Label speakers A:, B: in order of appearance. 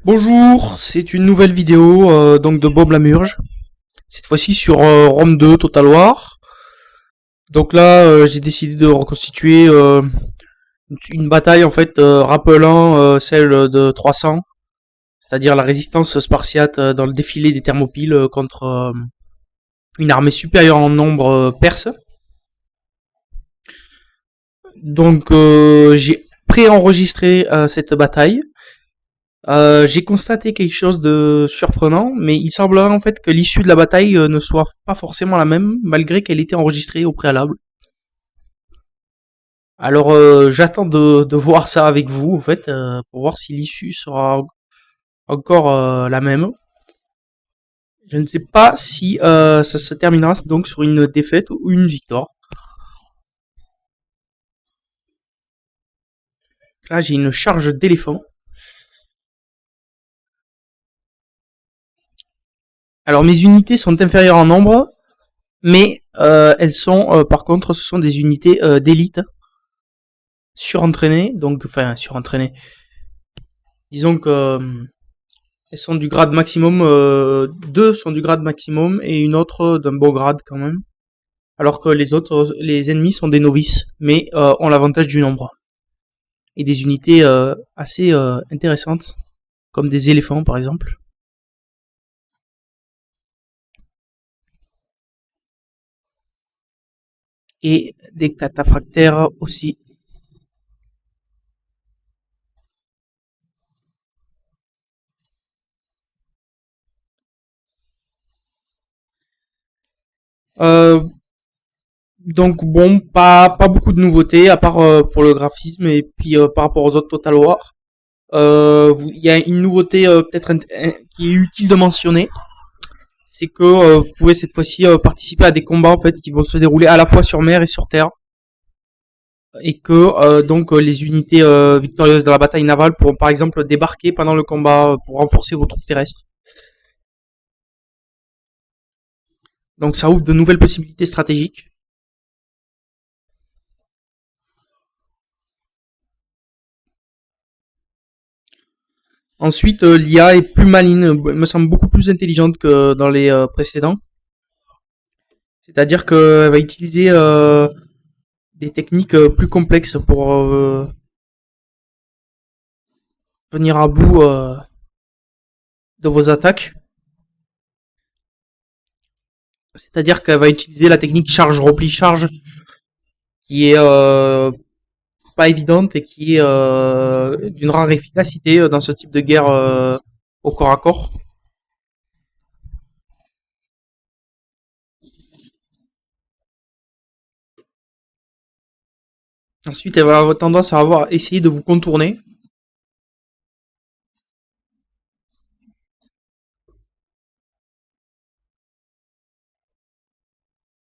A: Bonjour, c'est une nouvelle vidéo donc de Bob Lamurge. Cette fois-ci sur Rome 2 Total War. Donc là, j'ai décidé de reconstituer une bataille en fait rappelant celle de 300, c'est-à-dire la résistance spartiate dans le défilé des Thermopyles contre une armée supérieure en nombre perse. Donc j'ai préenregistré cette bataille. J'ai constaté quelque chose de surprenant, mais il semblerait en fait que l'issue de la bataille ne soit pas forcément la même, malgré qu'elle était enregistrée au préalable. Alors j'attends de voir ça avec vous, en fait, pour voir si l'issue sera encore la même. Je ne sais pas si ça se terminera donc sur une défaite ou une victoire. Là j'ai une charge d'éléphant. Alors mes unités sont inférieures en nombre, mais elles sont par contre ce sont des unités d'élite surentraînées, donc enfin surentraînées. Disons que elles sont du grade maximum, deux sont du grade maximum et une autre d'un beau grade quand même. Alors que les autres, les ennemis sont des novices, mais ont l'avantage du nombre. Et des unités assez intéressantes, comme des éléphants par exemple. Et des cataphractaires aussi. Euh, donc bon, pas beaucoup de nouveautés, à part pour le graphisme et puis par rapport aux autres Total War. Il y a une nouveauté peut-être qui est utile de mentionner, c'est que vous pouvez cette fois-ci participer à des combats en fait qui vont se dérouler à la fois sur mer et sur terre, et que donc les unités victorieuses de la bataille navale pourront par exemple débarquer pendant le combat pour renforcer vos troupes terrestres. Donc ça ouvre de nouvelles possibilités stratégiques. Ensuite, l'IA est plus maligne, me semble beaucoup plus intelligente que dans les précédents. C'est-à-dire qu'elle va utiliser des techniques plus complexes pour venir à bout de vos attaques. C'est-à-dire qu'elle va utiliser la technique charge-repli-charge qui est pas évidente et qui est d'une rare efficacité dans ce type de guerre au corps à corps. Ensuite, elle va avoir tendance à essayer de vous contourner.